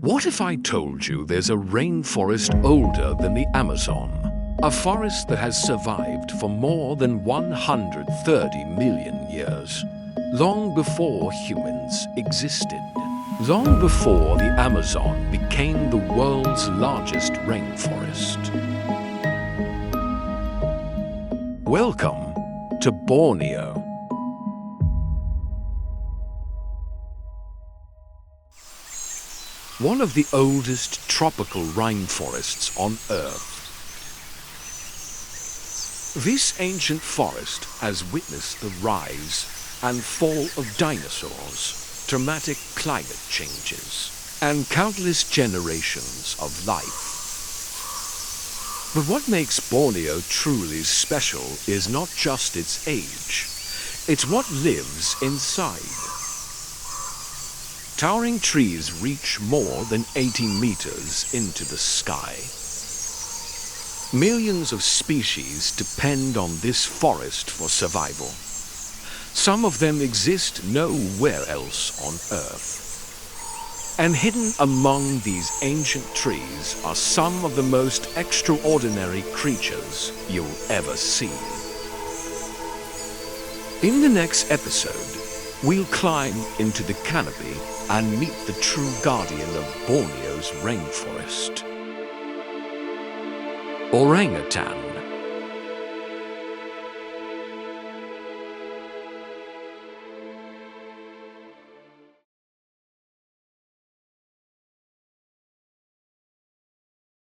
What if I told you there's a rainforest older than the Amazon? A forest that has survived for more than 130 million years. Long before humans existed. Long before the Amazon became the world's largest rainforest. Welcome to Borneo. One of the oldest tropical rainforests on Earth. This ancient forest has witnessed the rise and fall of dinosaurs, dramatic climate changes, and countless generations of life. But what makes Borneo truly special is not just its age, it's what lives inside. Towering trees reach more than 80 meters into the sky. Millions of species depend on this forest for survival. Some of them exist nowhere else on Earth. And hidden among these ancient trees are some of the most extraordinary creatures you'll ever see. In the next episode, we'll climb into the canopy and meet the true guardian of Borneo's rainforest. Orangutan.